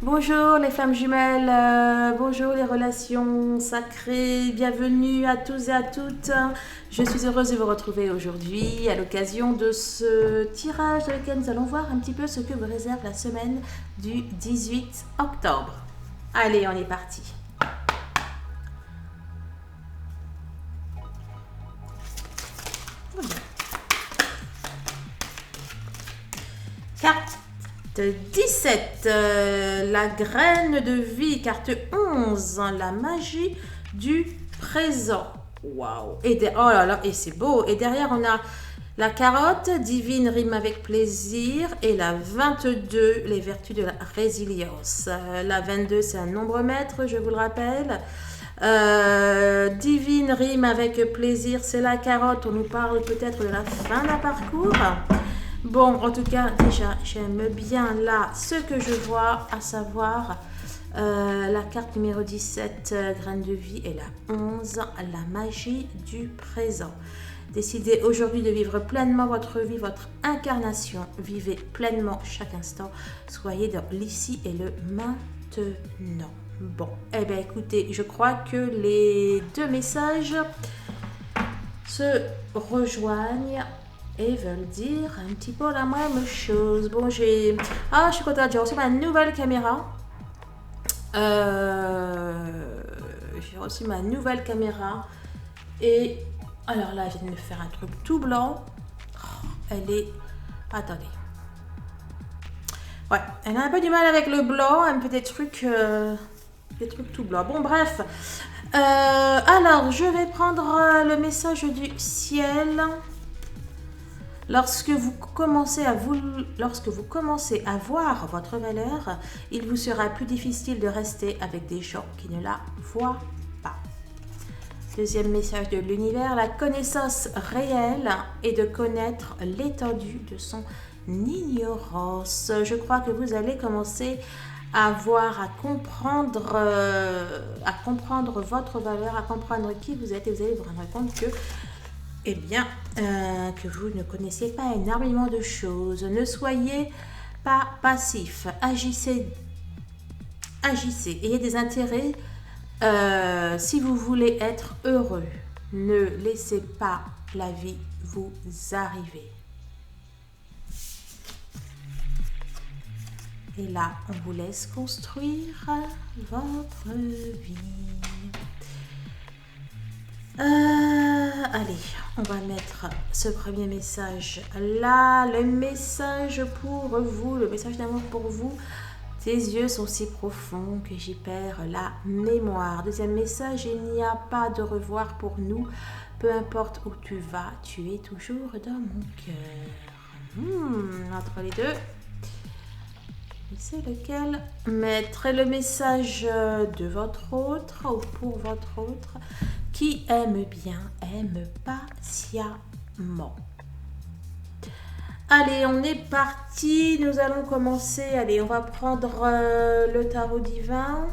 Bonjour les femmes jumelles, bonjour les relations sacrées, bienvenue à tous et à toutes. Je suis heureuse de vous retrouver aujourd'hui à l'occasion de ce tirage dans lequel nous allons voir un petit peu ce que vous réserve la semaine du 18 octobre. Allez, on est parti. Carte 17, la graine de vie. Carte 11, la magie du présent. Waouh! Oh là là, et c'est beau. Et derrière, on a la carotte, divine rime avec plaisir. Et la 22, les vertus de la résilience. La 22, c'est un nombre maître, je vous le rappelle. Divine rime avec plaisir, c'est la carotte. On nous parle peut-être de la fin d'un parcours. Bon, en tout cas, déjà, j'aime bien là ce que je vois, à savoir la carte numéro 17, graine de vie, et la 11, la magie du présent. Décidez aujourd'hui de vivre pleinement votre vie, votre incarnation. Vivez pleinement chaque instant. Soyez dans l'ici et le maintenant. Bon, eh bien écoutez, je crois que les deux messages se rejoignent et veulent dire un petit peu la même chose. Bon, je suis contente, j'ai reçu ma nouvelle caméra. J'ai reçu ma nouvelle caméra. Et alors là, je viens de me faire un truc tout blanc. Elle est... Attendez. Ouais, elle a un peu du mal avec le blanc, un peu des trucs tout blancs. Bon, bref. Alors, je vais prendre le message du ciel. Lorsque vous commencez à voir votre valeur, il vous sera plus difficile de rester avec des gens qui ne la voient pas. Deuxième message de l'univers, la connaissance réelle est de connaître l'étendue de son ignorance. Je crois que vous allez commencer à voir, à comprendre votre valeur, à comprendre qui vous êtes, et vous allez vous rendre compte que que vous ne connaissez pas énormément de choses. Ne soyez pas passif. Agissez. Ayez des intérêts si vous voulez être heureux. Ne laissez pas la vie vous arriver. Et là, on vous laisse construire votre vie. Allez, on va mettre ce premier message là, le message pour vous, le message d'amour pour vous. Tes yeux sont si profonds que j'y perds la mémoire. Deuxième message, il n'y a pas de revoir pour nous. Peu importe où tu vas, tu es toujours dans mon cœur. Entre les deux, c'est lequel mettre le message de votre autre ou pour votre autre qui aime bien, aime patiemment. Allez, on est parti. Nous allons commencer. Allez, on va prendre le tarot divin.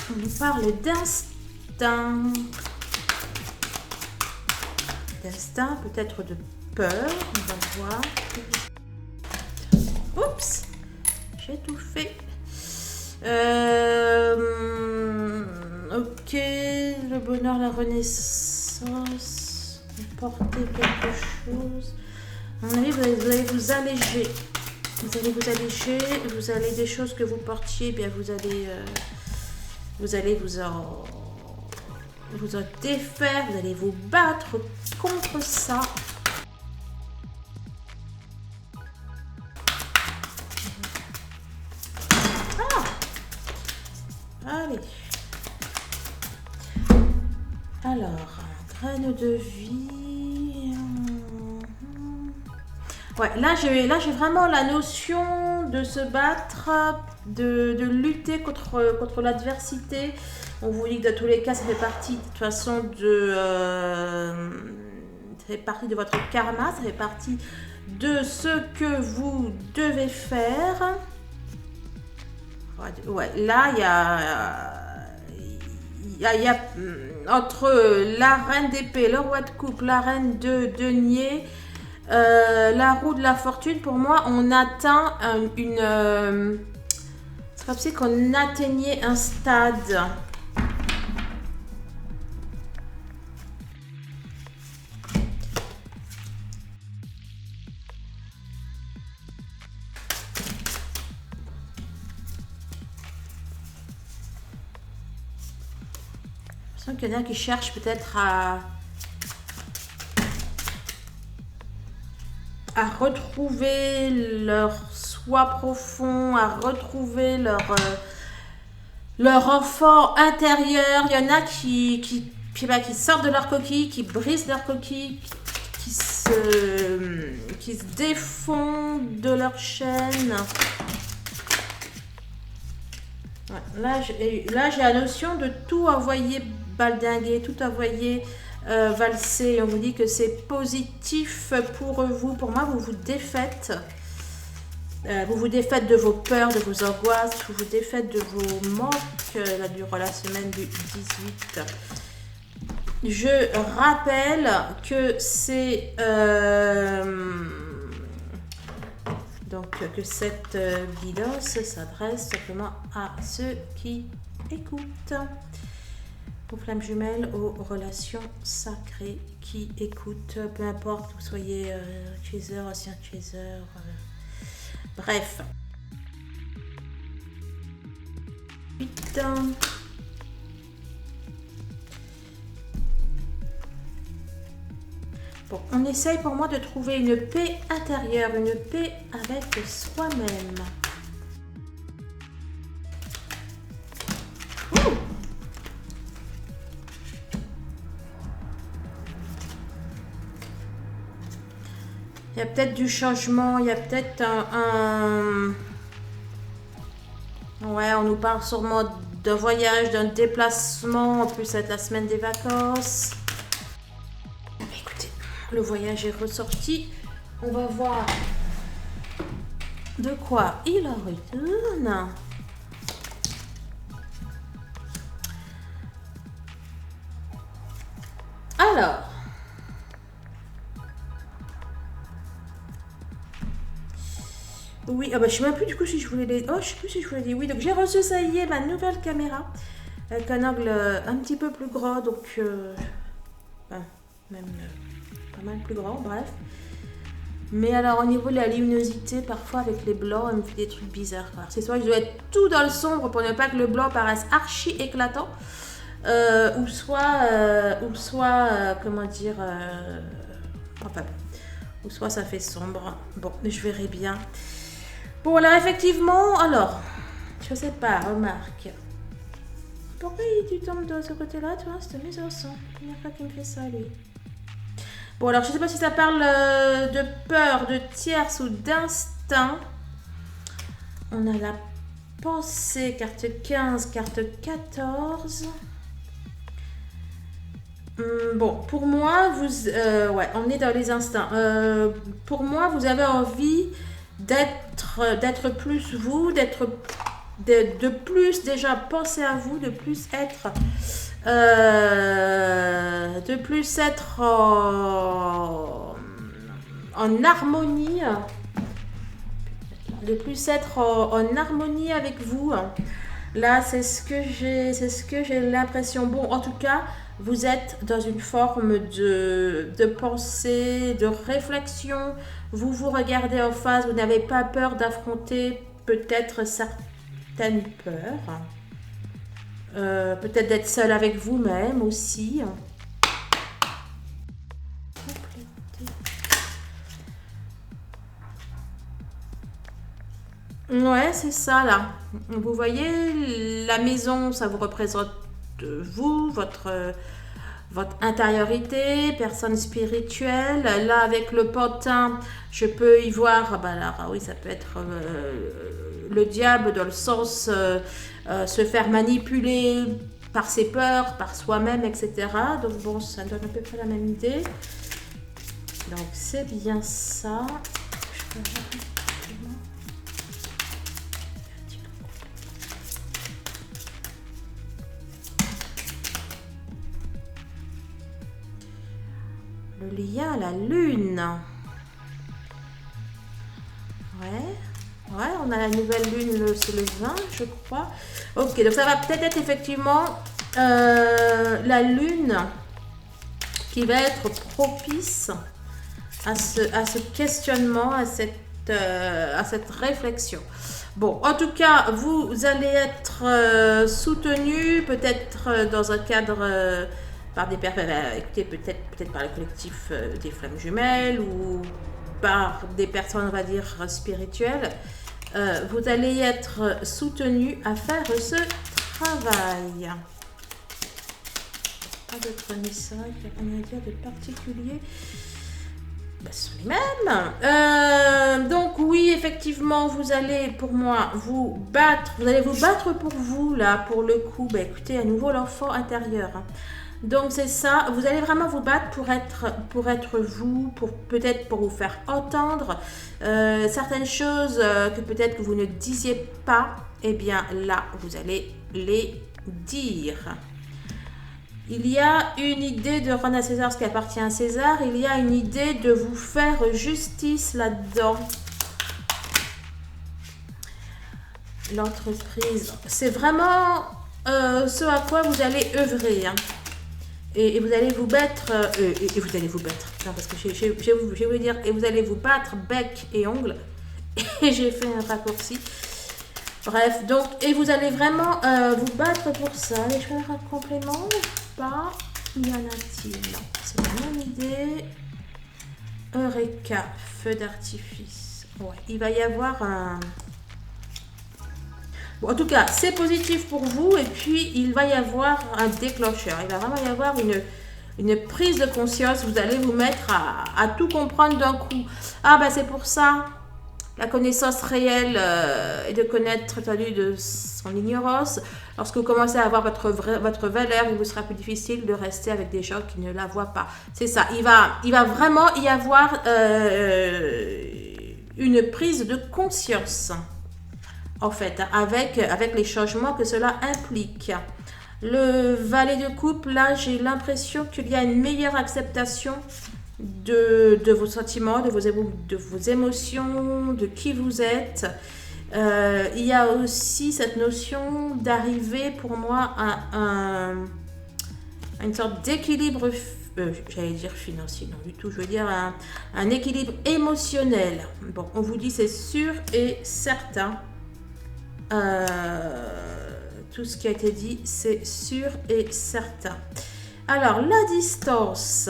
On nous parle d'instinct. D'instinct, peut-être de peur. On va voir. Oups, j'ai tout fait. Ok, le bonheur, la renaissance, porter quelque chose. À mon avis, vous allez vous alléger. Vous allez vous alléger, vous allez des choses que vous portiez, eh bien vous allez vous en défaire, vous allez vous battre contre ça. Allez. Alors, graine de vie. Ouais, là j'ai vraiment la notion de se battre, de lutter contre l'adversité. On vous dit que dans tous les cas, ça fait partie de toute façon ça fait partie de votre karma, ça fait partie de ce que vous devez faire. Ouais, là il y a entre la reine d'épée, le roi de coupe, la reine de denier, la roue de la fortune, pour moi, on atteint c'est comme si qu'on atteignait un stade. Je sens qu'il y en a qui cherchent peut-être à retrouver leur soi profond, à retrouver leur enfant intérieur. Il y en a qui sortent de leur coquille, qui brisent leur coquille, qui se défont de leur chaîne. Ouais, là, j'ai la notion de tout envoyer baldinguer, tout envoyer valser. On vous dit que c'est positif pour vous. Pour moi, vous vous défaites. Vous vous défaites de vos peurs, de vos angoisses, vous vous défaites de vos manques là, durant la semaine du 18. Je rappelle que c'est donc que cette guidance s'adresse simplement à ceux qui écoutent, aux flammes jumelles, aux relations sacrées qui écoutent, peu importe que vous soyez chaser, ancien chaser, bref. 8. Bon, on essaye pour moi de trouver une paix intérieure, une paix avec soi-même. Il y a peut-être du changement, il y a peut-être Ouais, on nous parle sûrement d'un voyage, d'un déplacement, en plus c'est la semaine des vacances. Écoutez, le voyage est ressorti. On va voir de quoi il en retourne. Alors, oui, ah bah, je ne sais même plus du coup si je voulais les... Oh, je ne sais plus si je voulais les... Oui, donc j'ai reçu, ça y est, ma nouvelle caméra. Avec un angle un petit peu plus grand, donc... même pas mal plus grand, bref. Mais alors, au niveau de la luminosité, parfois avec les blancs, elle me fait des trucs bizarres. C'est soit je dois être tout dans le sombre pour ne pas que le blanc paraisse archi éclatant. Ou soit comment dire... enfin, ou soit ça fait sombre. Bon, mais je verrai bien. Bon, alors effectivement, alors, je sais pas, remarque. Pourquoi tu tombes de ce côté-là, tu vois, cette mise en son. La première fois qu'il me fait ça, lui. Bon, alors, je sais pas si ça parle de peur, de tierce ou d'instinct. On a la pensée, carte 15, carte 14. Bon, pour moi, ouais, on est dans les instincts. Pour moi, vous avez envie d'être plus vous, de plus déjà penser à vous, de plus être en harmonie, de plus être en harmonie avec vous. Là, c'est ce que j'ai l'impression. Bon, en tout cas, vous êtes dans une forme de pensée, de réflexion. Vous vous regardez en face, vous n'avez pas peur d'affronter peut-être certaines peurs. Peut-être d'être seul avec vous-même aussi. Ouais, c'est ça là. Vous voyez, la maison, ça vous représente vous, votre intériorité, personne spirituelle. Là, avec le pantin, je peux y voir, bah là, oui, ça peut être le diable dans le sens se faire manipuler par ses peurs, par soi-même, etc. Donc bon, ça donne à peu près la même idée. Donc c'est bien ça. Le lien à la lune. Ouais, on a la nouvelle lune, c'est le 20, je crois. Ok, donc ça va peut-être être effectivement la lune qui va être propice à ce questionnement, à cette réflexion. Bon, en tout cas, vous allez être soutenu, peut-être dans un cadre par des personnes, écoutez, peut-être par le collectif des Flammes Jumelles ou par des personnes, on va dire, spirituelles. Vous allez être soutenu à faire ce travail. Pas d'autres messages, il n'y a rien à dire de particulier. Ce sont les mêmes. Donc oui, effectivement, vous allez, pour moi, vous allez vous battre pour vous, là, pour le coup. Écoutez, à nouveau, l'enfant intérieur. Donc c'est ça, vous allez vraiment vous battre pour être vous, peut-être pour vous faire entendre certaines choses que peut-être que vous ne disiez pas. Eh bien là, vous allez les dire. Il y a une idée de rendre à César ce qui appartient à César. Il y a une idée de vous faire justice là-dedans. L'entreprise, c'est vraiment ce à quoi vous allez œuvrer. Et vous allez vous battre, et vous allez vous battre, non, parce que je vais vous dire, et vous allez vous battre bec et ongles, et j'ai fait un raccourci. Bref, donc, et vous allez vraiment vous battre pour ça. Les choses un complément ou pas? Y en a-t-il? Non, c'est la même idée. Eureka, feu d'artifice. Ouais, il va y avoir un... Bon, en tout cas, c'est positif pour vous et puis il va y avoir un déclencheur. Il va vraiment y avoir une prise de conscience. Vous allez vous mettre à tout comprendre d'un coup. Ah ben c'est pour ça, la connaissance réelle et de connaître étendu de son ignorance. Lorsque vous commencez à avoir votre valeur, il vous sera plus difficile de rester avec des gens qui ne la voient pas. C'est ça, il va vraiment y avoir une prise de conscience. En fait, avec les changements que cela implique. Le valet de coupe, là, j'ai l'impression qu'il y a une meilleure acceptation de vos sentiments, de vos émotions, de qui vous êtes. Il y a aussi cette notion d'arriver, pour moi, à une sorte d'équilibre, j'allais dire financier, non du tout, je veux dire un équilibre émotionnel. Bon, on vous dit c'est sûr et certain. Tout ce qui a été dit, c'est sûr et certain. Alors, la distance.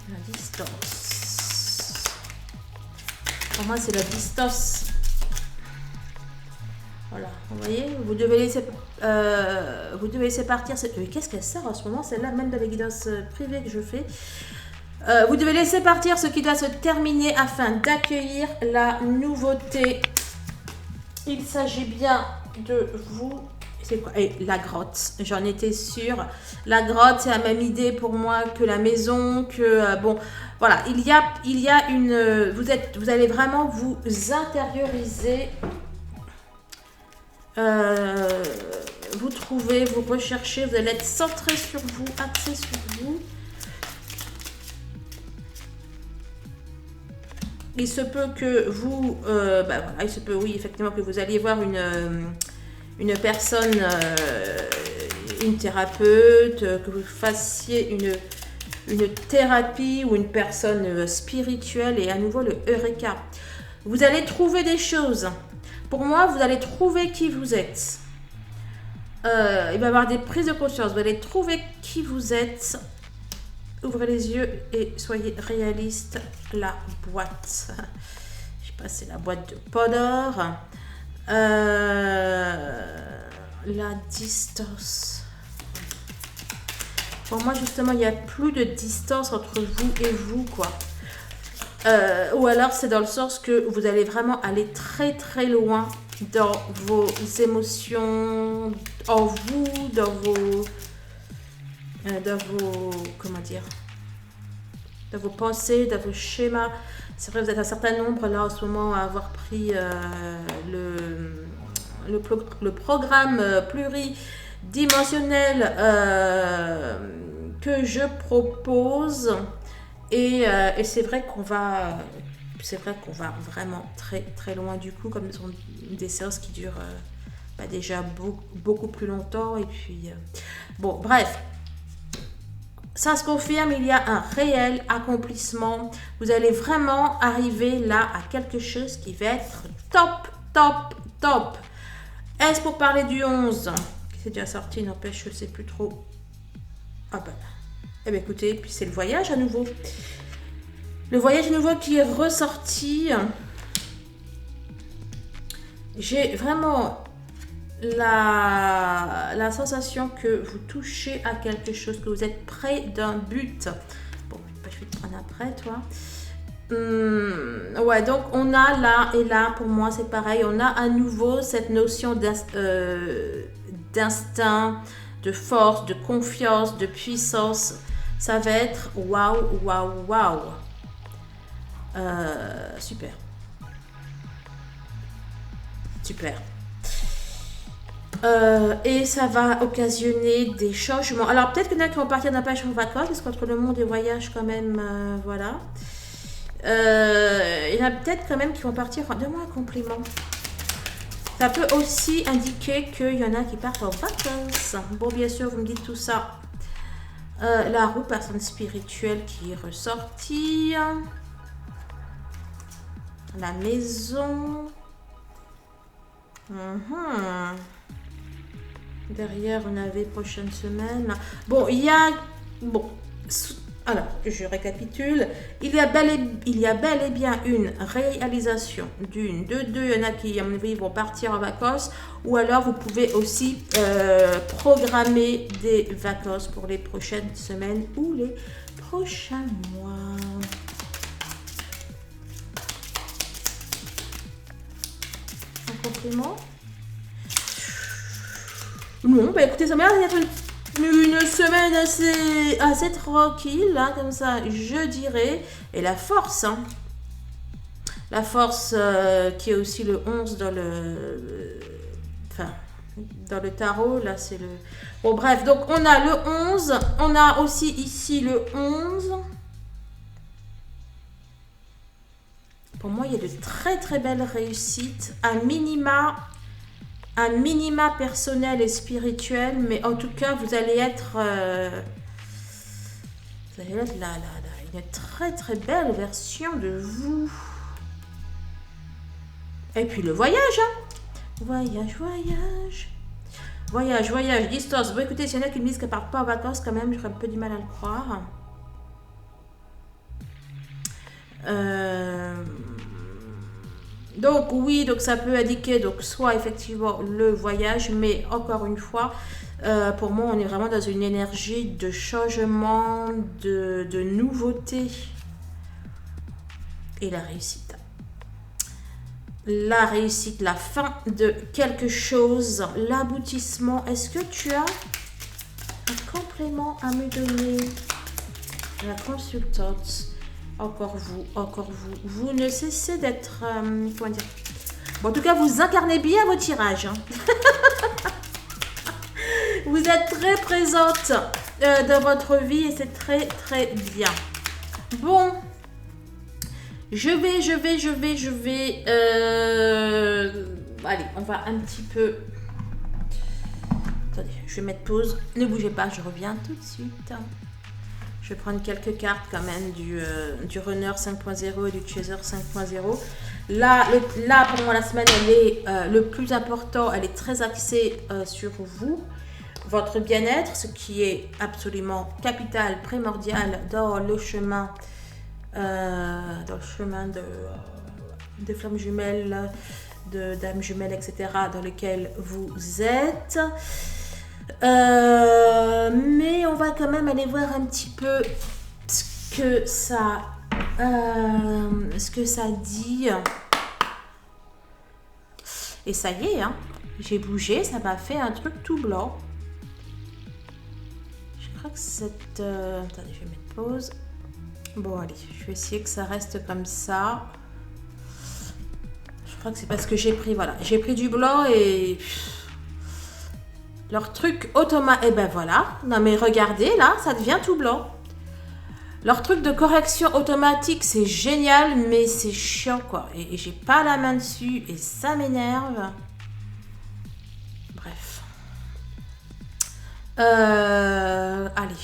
La distance. Pour moi, c'est la distance. Voilà, vous voyez, vous devez laisser partir. Qu'est-ce qu'elle sert en ce moment? C'est là même de la guidance privée que je fais. Vous devez laisser partir ce qui doit se terminer afin d'accueillir la nouveauté. Il s'agit bien de vous. C'est quoi? Et la grotte, j'en étais sûre. La grotte, c'est la même idée pour moi que la maison, que bon, voilà, il y a une. Vous allez vraiment vous intérioriser. Vous trouver, vous rechercher, vous allez être centré sur vous, axé sur vous. Il se peut que vous, voilà, il se peut, oui, effectivement, que vous alliez voir une personne, une thérapeute, que vous fassiez une thérapie ou une personne spirituelle et à nouveau le Eureka. Vous allez trouver des choses. Pour moi, vous allez trouver qui vous êtes. Il va y avoir des prises de conscience. Vous allez trouver qui vous êtes. Ouvrez les yeux et soyez réaliste. La boîte. Je sais pas, c'est la boîte de Podor. La distance. Pour moi, justement, il n'y a plus de distance entre vous et vous, quoi. Ou alors, c'est dans le sens que vous allez vraiment aller très, très loin dans vos émotions, en vous, dans vos comment dire, dans vos pensées, dans vos schémas. C'est vrai, vous êtes un certain nombre là en ce moment à avoir pris le programme pluridimensionnel que je propose. Et c'est vrai qu'on va vraiment très très loin du coup, comme ce sont des séances qui durent déjà beaucoup plus longtemps. Et puis bon, bref, ça se confirme, il y a un réel accomplissement. Vous allez vraiment arriver là à quelque chose qui va être top, top, top. Est-ce pour parler du 11 qui s'est déjà sorti, n'empêche, je ne sais plus trop. Ah ben, eh bien écoutez, puis c'est le voyage à nouveau. Le voyage à nouveau qui est ressorti. J'ai vraiment la sensation que vous touchez à quelque chose, que vous êtes près d'un but. Bon, je vais te prendre après, toi. Ouais, donc on a là et là, pour moi c'est pareil, on a à nouveau cette notion d'instinct, de force, de confiance, de puissance. Ça va être waouh, waouh, waouh. Super. Super. Et ça va occasionner des changements. Alors peut-être qu'il y en a qui vont partir d'un pêche en vacances, parce qu'entre le monde et voyage quand même, voilà. Il y en a peut-être quand même qui vont partir. Enfin, donne-moi un compliment. Ça peut aussi indiquer qu'il y en a qui partent en vacances. Bon, bien sûr, vous me dites tout ça. La roue, personne spirituelle qui est ressortie. La maison. Derrière, on avait prochaine semaine. Bon, il y a... Bon, alors, je récapitule. Il y a bel et bien une réalisation d'une, de deux. Il y en a qui, à mon avis, vont partir en vacances. Ou alors, vous pouvez aussi programmer des vacances pour les prochaines semaines ou les prochains mois. Un complément? Non, bah écoutez, ça m'a l'air d'être une semaine assez tranquille, hein, comme ça, je dirais. Et la force, hein. La force qui est aussi le 11 dans dans le tarot, là c'est le... Bon bref, donc on a le 11, on a aussi ici le 11. Pour moi, il y a de très très belles réussites, un minima personnel et spirituel, mais en tout cas, vous allez être une très très belle version de vous. Et puis le voyage, hein. Voyage, distance. Bon, écoutez, s'il y en a qui me disent qu'elle ne part pas en vacances, quand même, j'aurais un peu du mal à le croire. Donc oui, donc ça peut indiquer donc soit effectivement le voyage, mais encore une fois, pour moi, on est vraiment dans une énergie de changement, de nouveauté. Et la réussite. La réussite, la fin de quelque chose, l'aboutissement. Est-ce que tu as un complément à me donner? La consultante. Encore vous. Vous ne cessez d'être... comment dire? Bon, en tout cas, vous incarnez bien vos tirages. Hein. Vous êtes très présente dans votre vie et c'est très, très bien. Bon. Je vais... Allez, on va un petit peu... Attendez, je vais mettre pause. Ne bougez pas, je reviens tout de suite. Je vais prendre quelques cartes quand même du Runner 5.0 et du Chaser 5.0. Là, pour moi, la semaine, elle est le plus important. Elle est très axée sur vous, votre bien-être, ce qui est absolument capital, primordial dans le chemin de flammes jumelles, de dames jumelles, etc., dans lequel vous êtes. Mais on va quand même aller voir un petit peu ce que ça dit. Et ça y est, hein, j'ai bougé, ça m'a fait un truc tout blanc. Je crois que cette... attendez, je vais mettre pause. Bon, allez, je vais essayer que ça reste comme ça. Je crois que c'est parce que j'ai pris, voilà, j'ai pris du blanc et... Leur truc automatique, et ben voilà. Non mais regardez, là, ça devient tout blanc. Leur truc de correction automatique, c'est génial, mais c'est chiant, quoi. Et j'ai pas la main dessus, et ça m'énerve. Bref. Allez.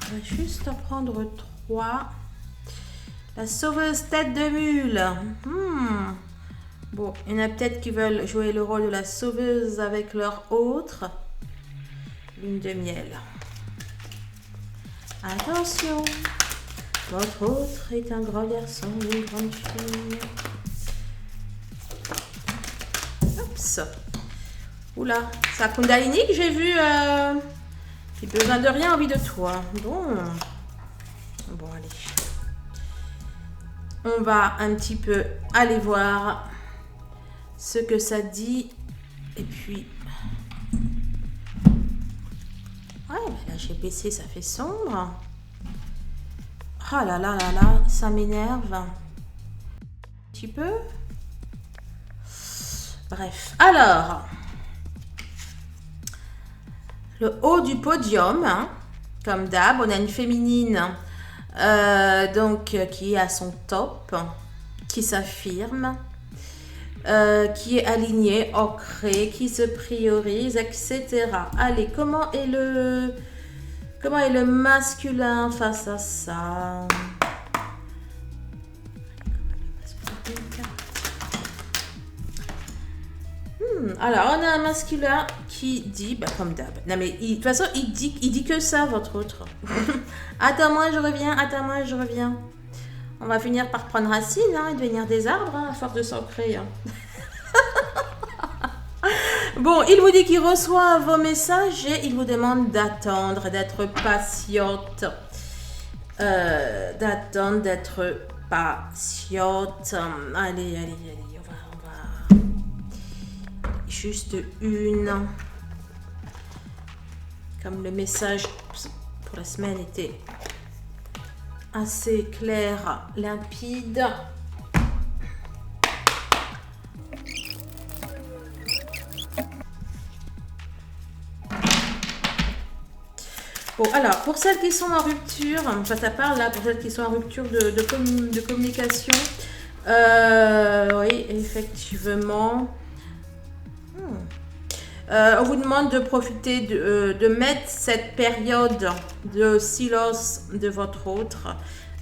On va juste en prendre 3. La sauveuse tête de mule. Bon, il y en a peut-être qui veulent jouer le rôle de la sauveuse avec leur autre. Lune de miel. Attention, votre autre est un grand garçon ou une grande fille. Oups. Oula, c'est à Kundalini que j'ai vu. J'ai besoin de rien, envie de toi. Bon, allez. On va un petit peu aller voir ce que ça dit. Et puis... Ouais, mais là j'ai baissé, ça fait sombre. Ah là là là là, ça m'énerve. Un petit peu. Bref, alors... Le haut du podium, hein, comme d'hab, on a une féminine donc qui est à son top, qui s'affirme, qui est alignée, ancrée, qui se priorise, etc. Allez, comment est le masculin face à ça? Alors, on a un masculin qui dit, bah, comme d'hab. Non, mais de toute façon, il dit que ça, votre autre. Attends-moi, je reviens. On va finir par prendre racine et devenir des arbres à force de s'ancrer. Bon, il vous dit qu'il reçoit vos messages et il vous demande d'attendre, d'être patiente. D'être patiente. Allez, on va... Juste une. Comme le message pour la semaine était assez clair, limpide. Bon, alors, pour celles qui sont en rupture, enfin, ça parle là, pour celles qui sont en rupture de communication, oui, effectivement. On vous demande de profiter de mettre cette période de silence de votre autre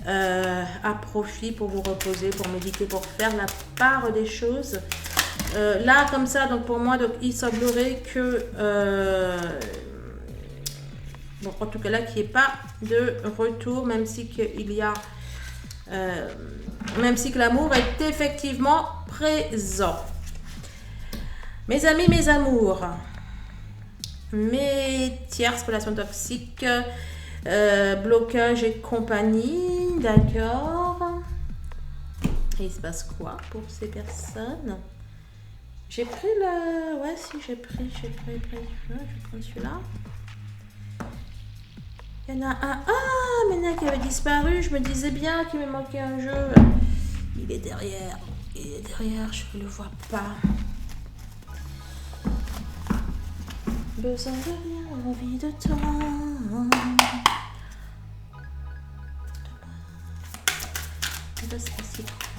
à profit pour vous reposer, pour méditer, pour faire la part des choses. Là, comme ça, donc pour moi, donc, il semblerait que, bon, en tout cas là, qu'il n'y ait pas de retour, même si qu'il y a, même si que l'amour est effectivement présent. Mes amis, mes amours, mes tierces relations toxiques, blocage et compagnie, d'accord. Et il se passe quoi pour ces personnes? J'ai pris le... Ouais, si, j'ai pris. Je vais prendre celui-là. Il y en a un... Ah, maintenant qui avait disparu, je me disais bien qu'il me manquait un jeu. Il est derrière, je ne le vois pas. Besoin de rien, envie de toi.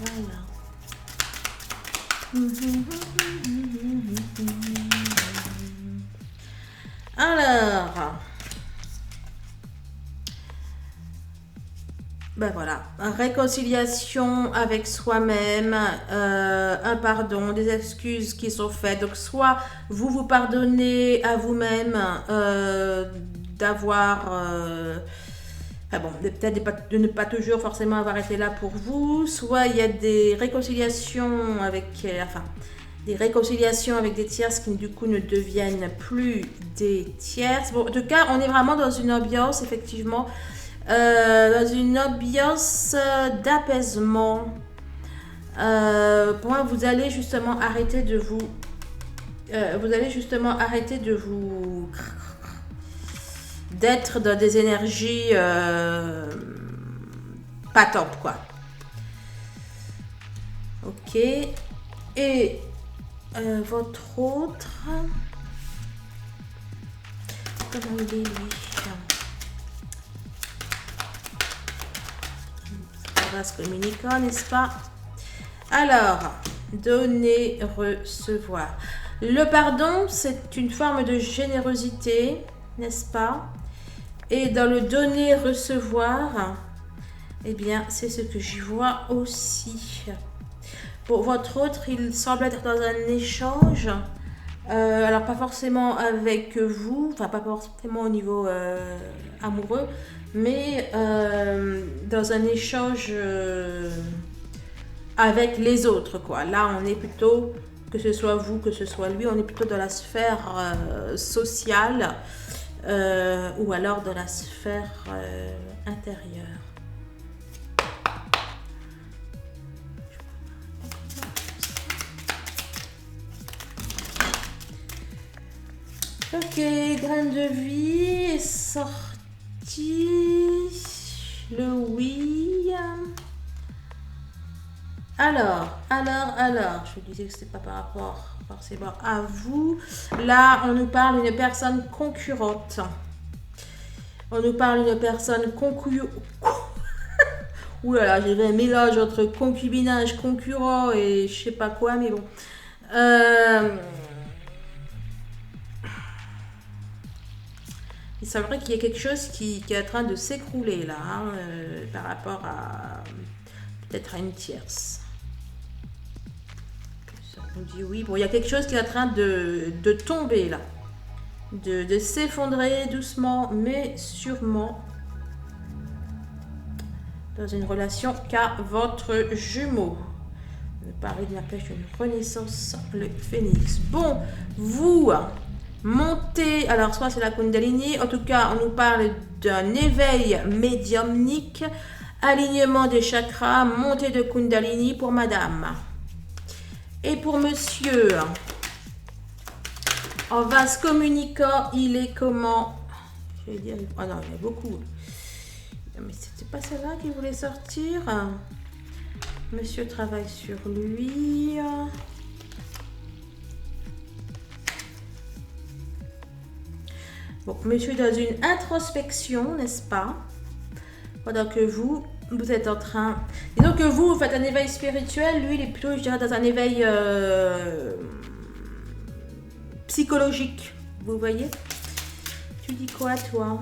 Voilà. Alors, ben voilà, réconciliation avec soi-même, un pardon, des excuses qui sont faites. Donc soit vous pardonnez à vous-même d'avoir, peut-être de ne pas toujours forcément avoir été là pour vous, soit il y a des réconciliations avec, des réconciliations avec des tierces qui du coup ne deviennent plus des tierces. Bon, en tout cas, on est vraiment dans une ambiance effectivement. Dans une ambiance d'apaisement. Pour moi, vous allez justement arrêter de vous... d'être dans des énergies pas top, quoi. Ok. Et votre autre... Comment il est, lui? Vase communicant, n'est-ce pas? Alors, donner, recevoir. Le pardon, c'est une forme de générosité, n'est-ce pas? Et dans le donner, recevoir, eh bien, c'est ce que j'y vois aussi. Pour votre autre, il semble être dans un échange. Alors, pas forcément avec vous, enfin, pas forcément au niveau amoureux, mais dans un échange avec les autres, quoi. Là, on est plutôt, que ce soit vous, que ce soit lui, on est plutôt dans la sphère sociale ou alors dans la sphère intérieure. Ok, graine de vie est sorti. Le oui. Alors, je vous disais que c'était pas par rapport forcément à vous. Là, on nous parle d'une personne concurrente. On nous parle d'une personne Ouh là là, j'ai un mélange entre concubinage, concurrent et je sais pas quoi, mais bon. C'est vrai qu'il y a quelque chose qui est en train de s'écrouler là, hein, par rapport à peut-être à une tierce. Ça nous dit oui. Bon, il y a quelque chose qui est en train de tomber là, de s'effondrer doucement, mais sûrement dans une relation qu'a votre jumeau. On parler de la pêche d'une renaissance, le phénix. Bon, vous montez, alors soit c'est la Kundalini, en tout cas on nous parle d'un éveil médiumnique, alignement des chakras, montée de Kundalini pour madame. Et pour monsieur, en vase communicant, il est comment? Je vais dire, oh non, il y a beaucoup. Mais c'était pas celle-là qui voulait sortir. Monsieur travaille sur lui. Bon, monsieur est dans une introspection, n'est-ce pas? Pendant que vous êtes en train... Disons que vous faites un éveil spirituel, lui, il est plutôt, je dirais, dans un éveil psychologique. Vous voyez? Tu dis quoi, toi?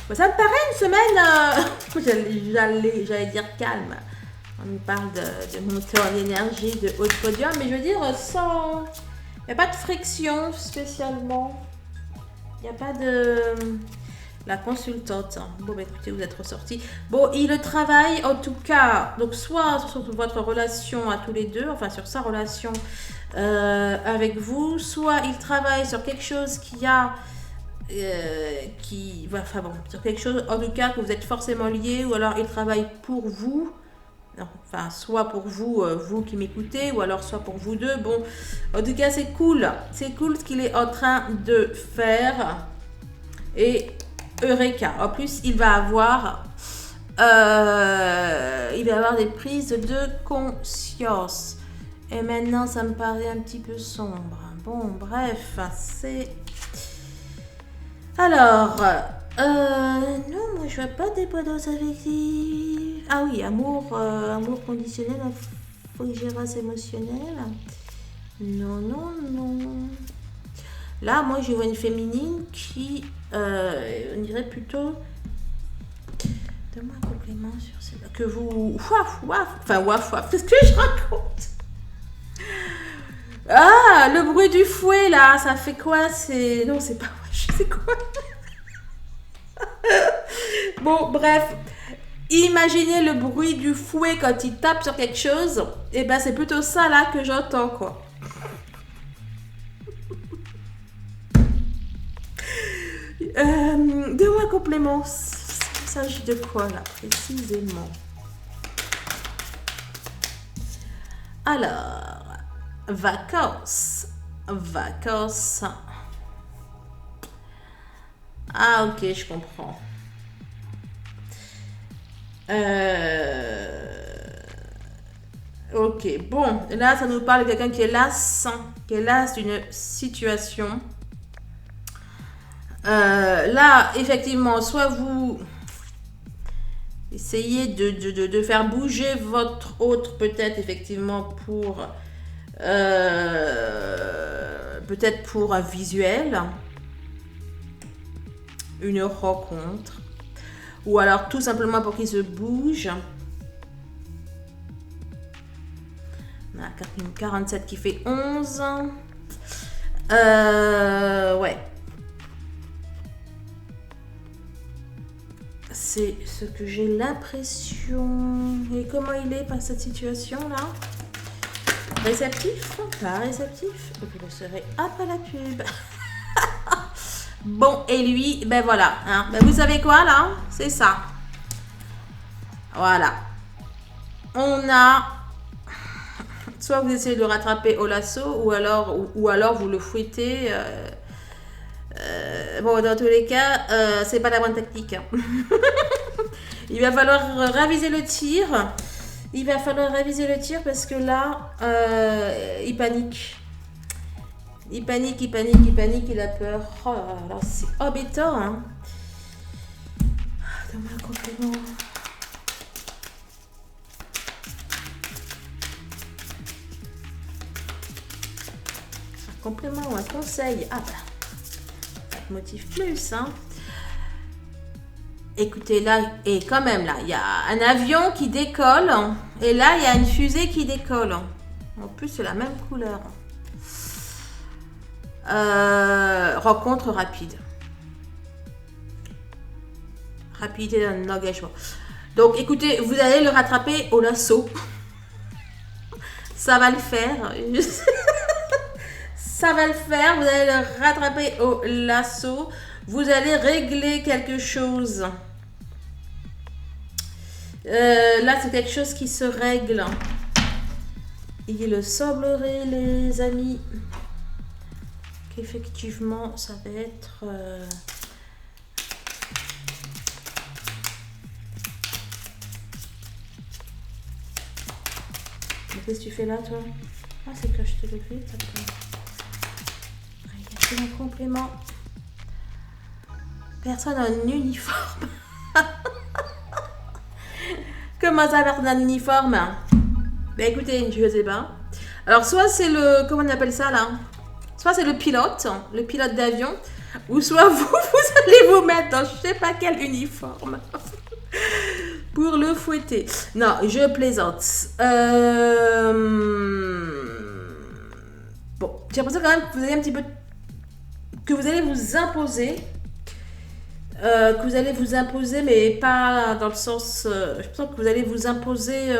Bon, ça me paraît une semaine, j'allais dire calme. On nous parle de monter en énergie, de haut podium, mais je veux dire sans... Il n'y a pas de friction spécialement. Il n'y a pas de... La consultante. Bon, bah, écoutez, vous êtes ressortis. Bon, il travaille en tout cas, donc soit sur votre relation à tous les deux, enfin sur sa relation avec vous, soit il travaille sur quelque chose qui a... enfin bon, sur quelque chose en tout cas que vous êtes forcément liés, ou alors il travaille pour vous. Enfin, soit pour vous, vous qui m'écoutez, ou alors soit pour vous deux. Bon, en tout cas, c'est cool ce qu'il est en train de faire. Et Eureka. En plus, il va avoir des prises de conscience. Et maintenant, ça me paraît un petit peu sombre. Bon, bref, c'est... Alors... non, moi je vois pas dépendance affective. Ah oui, amour conditionnel, infogérance émotionnelle. Non. Là, moi je vois une féminine qui, on dirait plutôt. Donne-moi un complément sur celle-là. Que vous. Waf. Qu'est-ce que je raconte? Ah, le bruit du fouet là, ça fait quoi? C'est. Non, c'est pas. C'est quoi? Bon, bref, imaginez le bruit du fouet quand il tape sur quelque chose. Et ben c'est plutôt ça là que j'entends, quoi. Donne-moi un complément. Il s'agit de quoi là précisément? Alors, vacances. Ah ok, je comprends. Ok, bon, là, ça nous parle de quelqu'un qui est las d'une situation. Là, effectivement, soit vous essayez de faire bouger votre autre, peut-être, effectivement, peut-être pour un visuel, une rencontre, ou alors tout simplement pour qu'il se bouge. On a une 47 qui fait 11. Ouais. C'est ce que j'ai l'impression. Et comment il est par cette situation-là? Réceptif? Pas réceptif? Vous le serez après la pub. Bon, et lui, ben voilà. Hein. Ben vous savez quoi, là? C'est ça. Voilà. On a... Soit vous essayez de le rattraper au lasso, ou alors vous le fouettez. Bon, dans tous les cas, c'est pas la bonne tactique. Hein. Il va falloir raviser le tir. Il va falloir raviser le tir parce que là, il panique. Il panique, il a peur. Oh là là, c'est embêtant. Hein. Donne-moi un complément. Un complément ou un conseil. Ah bah, ça te motive plus, hein. Écoutez, là, et quand même, là, il y a un avion qui décolle. Et là, il y a une fusée qui décolle. En plus, c'est la même couleur. Rencontre rapide. Rapidité dans l'engagement. Donc, écoutez, vous allez le rattraper au lasso. Ça va le faire. Ça va le faire. Vous allez le rattraper au lasso. Vous allez régler quelque chose. Là, c'est quelque chose qui se règle. Il semblerait, les amis, qu'effectivement, ça va être... Qu'est-ce que tu fais là, toi? Ah, c'est que je te le fais. Il y a un complément. Personne en uniforme. Comment ça, personne en uniforme? Ben écoutez, je ne sais pas. Alors, soit c'est le... Comment on appelle ça, là? Soit c'est le pilote d'avion. Ou soit vous allez vous mettre dans je ne sais pas quel uniforme. Pour le fouetter. Non, je plaisante. Bon, j'ai l'impression quand même que vous allez un petit peu... Que vous allez vous imposer. Mais pas dans le sens... je pense que vous allez vous imposer...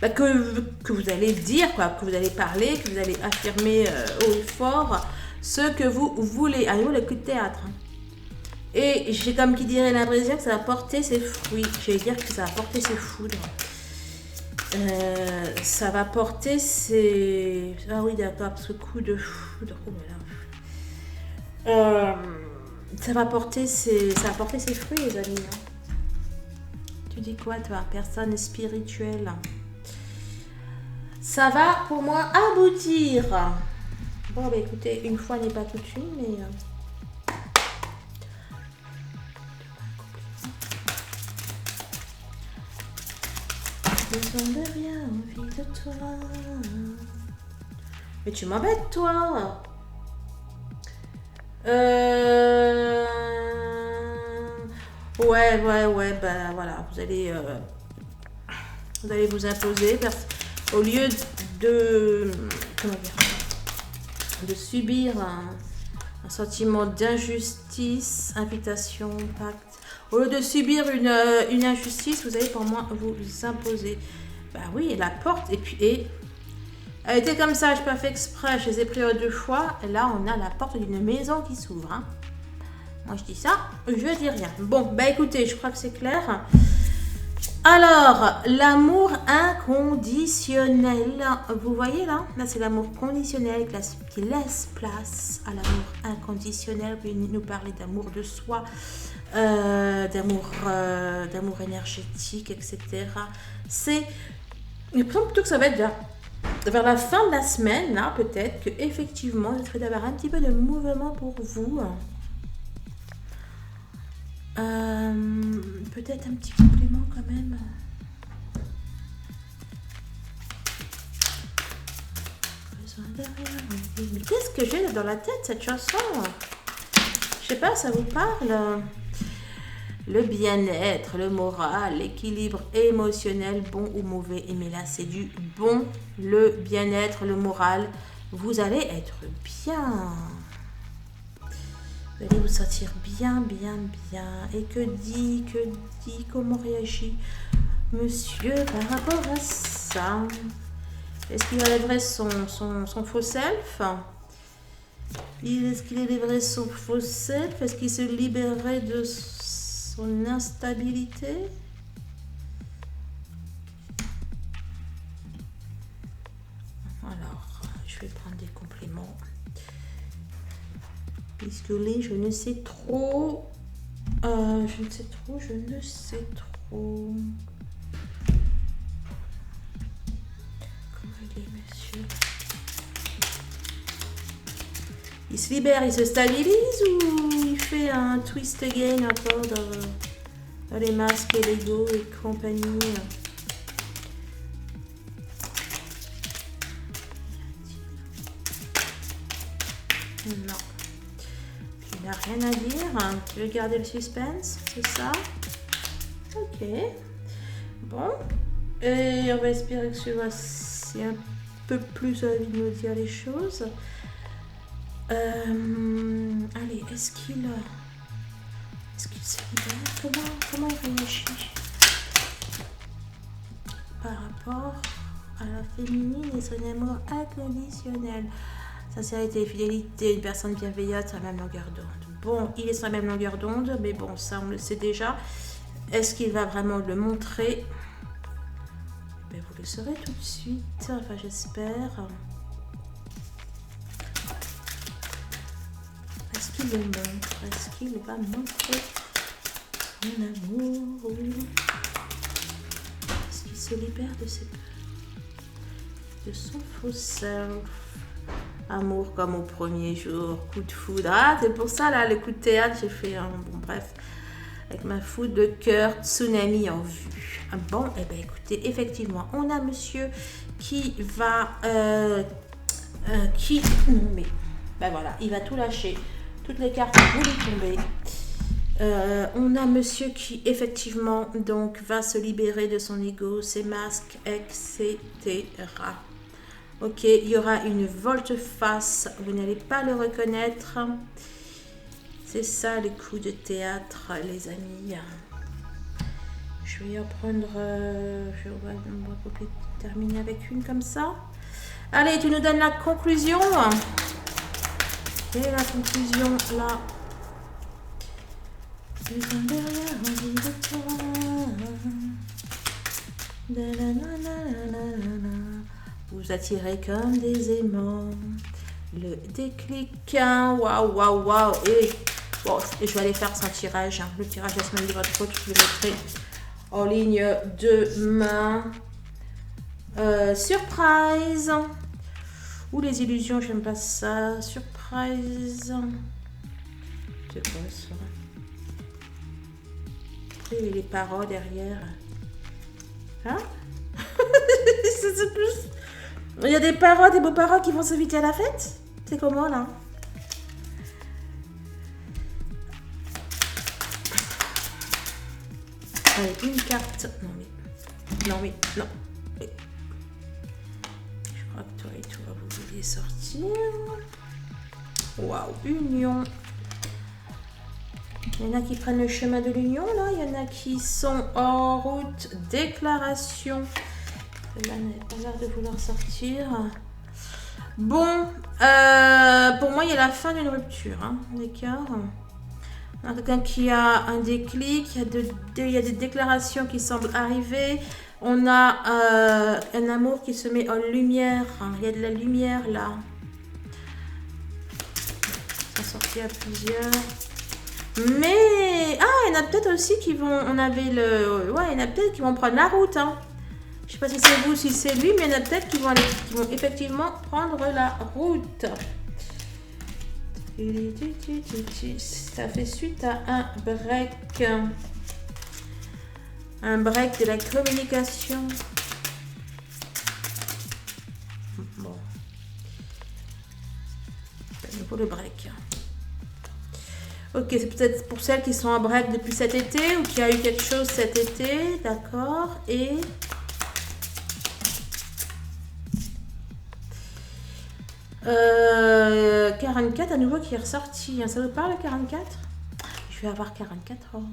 que vous allez dire, quoi, que vous allez parler, que vous allez affirmer haut et fort ce que vous voulez. À nouveau, le coup de théâtre. Et j'ai comme qui dirait l'impression que ça va porter ses fruits. Je vais dire que ça va porter ses foudres. Ça va porter ses... Ah oui, d'accord, ce coup de foudre. Oh là là. Ça va porter ses fruits, les amis. Tu dis quoi, toi? Personne spirituelle. Ça va, pour moi, aboutir. Bon, bah écoutez, une fois n'est pas coutume, mais... besoin de rien, envie de toi. Mais tu m'embêtes, toi. Ouais, bah voilà, vous allez vous imposer au lieu de, comment dire, de subir un sentiment d'injustice, invitation, pacte. Au lieu de subir une injustice, vous allez pour moi vous imposer. Bah oui, la porte, et puis... Elle était comme ça, je n'ai pas fait exprès, je les ai pris 2 fois. Et là, on a la porte d'une maison qui s'ouvre. Hein. Moi, je dis ça, je dis rien. Bon, bah écoutez, je crois que c'est clair. Alors, l'amour inconditionnel. Vous voyez là? Là, c'est l'amour conditionnel qui laisse place à l'amour inconditionnel. Vous nous parlez d'amour de soi. d'amour énergétique, etc. C'est, il me semble plutôt que ça va être vers la fin de la semaine, là, peut-être, que effectivement, je serai d'avoir un petit peu de mouvement pour vous. Peut-être un petit complément quand même. Mais qu'est-ce que j'ai dans la tête, cette chanson? Je sais pas, ça vous parle? Le bien-être, le moral, l'équilibre émotionnel, bon ou mauvais. Et mais là, c'est du bon, le bien-être, le moral. Vous allez être bien. Vous allez vous sentir bien, bien, bien. Et que dit, comment réagit monsieur par rapport à ça? Est-ce qu'il enlèverait son faux self? Est-ce qu'il élèverait son faux self? Est-ce qu'il se libérerait de son instabilité? Alors, je vais prendre des compléments. Puisque les je ne sais trop. Je ne sais trop. Comment il est, monsieur? Il se libère, il se stabilise ou il fait un twist again encore dans les masques et l'ego et compagnie? Non. Il n'a rien à dire. Tu veux garder le suspense, c'est ça? Ok. Bon. Et on va espérer que celui-ci ait un peu plus envie de nous dire les choses. Allez, est-ce qu'il se libère? Comment il réagit par rapport à la féminine et son amour inconditionnel? Sincérité et fidélité, une personne bienveillante sur la même longueur d'onde. Bon, il est sur la même longueur d'onde, mais bon, ça on le sait déjà. Est-ce qu'il va vraiment le montrer? Ben, vous le saurez tout de suite, enfin j'espère. Est-ce qu'il le montre? Est-ce qu'il va montrer son amour? Est-ce qu'il se libère de son faux self? Amour comme au premier jour, coup de foudre. Ah, c'est pour ça, là, le coup de théâtre, j'ai fait un... Bon, bref, avec ma foudre de cœur, tsunami en vue. Bon, et bien, écoutez, effectivement, on a monsieur qui va... Non, mais... Ben voilà, il va tout lâcher. Toutes les cartes vont lui tomber. On a monsieur qui, effectivement, donc, va se libérer de son ego, ses masques, etc. Ok, il y aura une volte-face, vous n'allez pas le reconnaître. C'est ça le coup de théâtre, les amis. Je vais en prendre... on va terminer avec une comme ça. Allez, tu nous donnes la conclusion. Et la conclusion, là. Vous attirez comme des aimants. Le déclic. Waouh, waouh, waouh. Et bon, je vais aller faire son tirage. Le tirage la semaine de votre faute, je le mettrai en ligne demain. Surprise. Ou les illusions, j'aime pas ça. Surprise. C'est quoi ça? Et les paroles derrière. Hein? C'est plus... Il y a des parents, des beaux-parents qui vont s'inviter à la fête? C'est comment là? Allez, une carte. Non mais. Je crois que toi et toi, vous vouliez sortir. Waouh, union. Il y en a qui prennent le chemin de l'union là. Il y en a qui sont en route. Déclaration. Là, n'avait pas l'air de vouloir sortir. Bon, pour moi, il y a la fin d'une rupture. Hein, d'accord. On a quelqu'un qui a un déclic. Il y a des déclarations qui semblent arriver. On a un amour qui se met en lumière. Il y a de la lumière là. Ça sortit à plusieurs. Mais, ah, il y en a peut-être aussi qui vont, on avait le, ouais, il y en a peut-être qui vont prendre la route, hein. Je sais pas si c'est vous, si c'est lui, mais il y en a peut-être qui vont effectivement prendre la route. Ça fait suite à un break. Un break de la communication. Bon. C'est à nouveau le break. Ok, c'est peut-être pour celles qui sont en break depuis cet été ou qui a eu quelque chose cet été. D'accord. Et... 44 à nouveau qui est ressorti. Ça vous parle 44? Je vais avoir 44 ans.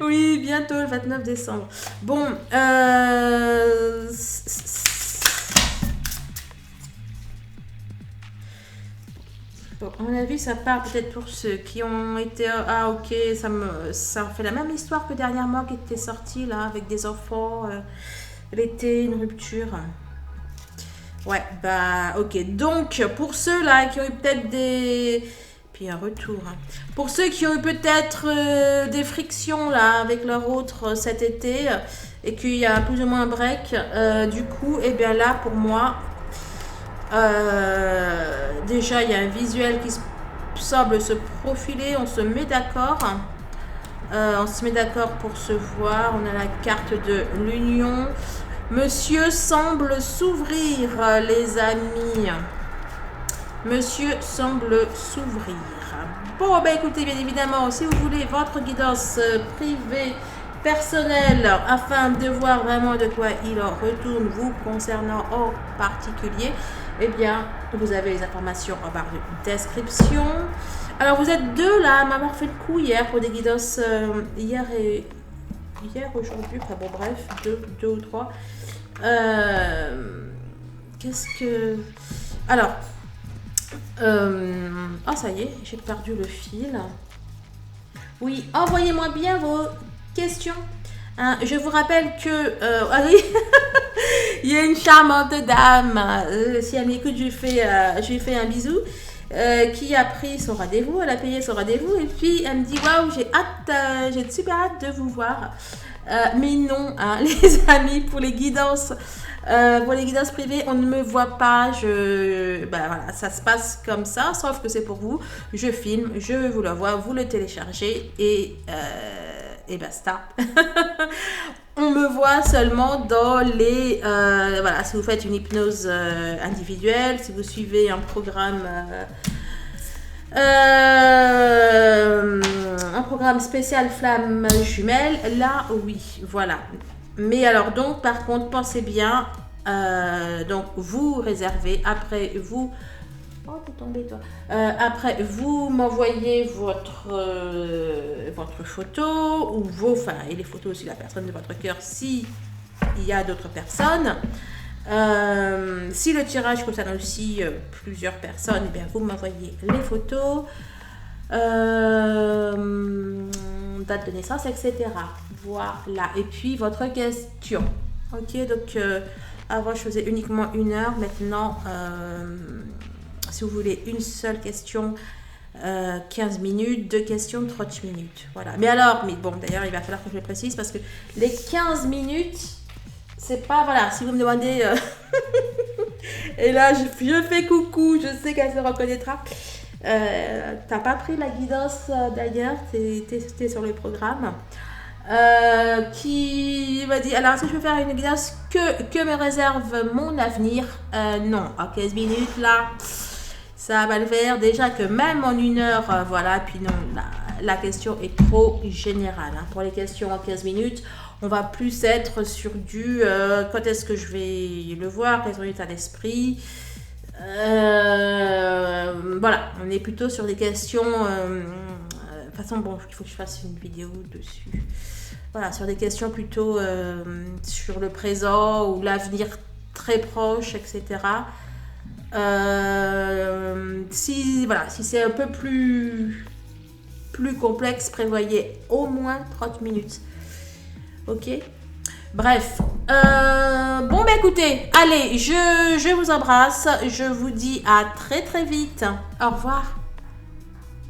Oui, bientôt le 29 décembre. Bon, bon, à mon avis, ça part peut-être pour ceux qui ont été... Ah, ok, ça fait la même histoire que dernièrement qui était sorti là, avec des enfants, l'été, une rupture. Ouais, bah, ok. Donc, pour ceux-là qui ont eu peut-être des... Puis un retour. Hein. Pour ceux qui ont eu peut-être des frictions là avec leur autre cet été et qu'il y a plus ou moins un break, du coup, et bien là, pour moi, déjà, il y a un visuel qui semble se profiler. On se met d'accord. On se met d'accord pour se voir. On a la carte de l'union. Monsieur semble s'ouvrir, les amis. Monsieur semble s'ouvrir. Bon, ben écoutez, bien évidemment, si vous voulez votre guidance privée, personnelle, afin de voir vraiment de quoi il en retourne vous concernant en particulier, eh bien, vous avez les informations en barre de description. Alors, vous êtes deux là à m'avoir fait le coup hier pour des guidances hier, aujourd'hui, enfin bon, bref, deux ou trois. Qu'est-ce que... Alors, oh ça y est, j'ai perdu le fil. Oui, envoyez-moi bien vos questions. Hein, je vous rappelle que... ah oui, il y a une charmante dame, si elle m'écoute, je lui fais un bisou, qui a pris son rendez-vous, elle a payé son rendez-vous, et puis elle me dit, waouh, j'ai super hâte de vous voir. Mais non, hein, les amis, pour les guidances privées, on ne me voit pas. Ben voilà, ça se passe comme ça, sauf que c'est pour vous. Je filme, je vous le vois, vous le téléchargez et basta. On me voit seulement dans les... voilà, si vous faites une hypnose individuelle, si vous suivez un programme... un programme spécial flamme jumelle, là oui, voilà. Mais alors donc, par contre, pensez bien, donc vous réservez, après vous... Oh, t'es tombé toi. Après, vous m'envoyez votre photo, ou et les photos aussi de la personne de votre cœur, si il y a d'autres personnes. Si le tirage concerne aussi plusieurs personnes, eh bien vous m'envoyez les photos, date de naissance, etc. Voilà. Et puis votre question. Ok, donc avant je faisais uniquement 1 heure. Maintenant, si vous voulez une seule question, 15 minutes, 2 questions, 30 minutes. Voilà. Mais bon, d'ailleurs, il va falloir que je le précise parce que les 15 minutes... C'est pas, voilà, si vous me demandez... et là, je fais coucou, je sais qu'elle se reconnaîtra. T'as pas pris la guidance d'ailleurs, t'es sur le programme. Qui m'a dit, alors, est-ce que je peux faire une guidance que me réserve mon avenir? Non, en 15 minutes, là, ça va le faire. Déjà que même en 1 heure, voilà, puis non, la question est trop générale. Hein. Pour les questions en 15 minutes, on va plus être sur du quand est-ce que je vais le voir, quels sont les états d'esprit. Voilà, on est plutôt sur des questions. De toute façon, bon, il faut que je fasse une vidéo dessus. Voilà, sur des questions plutôt sur le présent ou l'avenir très proche, etc. Si c'est un peu plus complexe, prévoyez au moins 30 minutes. Ok. Bref. Bon, bah écoutez, allez, je vous embrasse. Je vous dis à très très vite. Au revoir.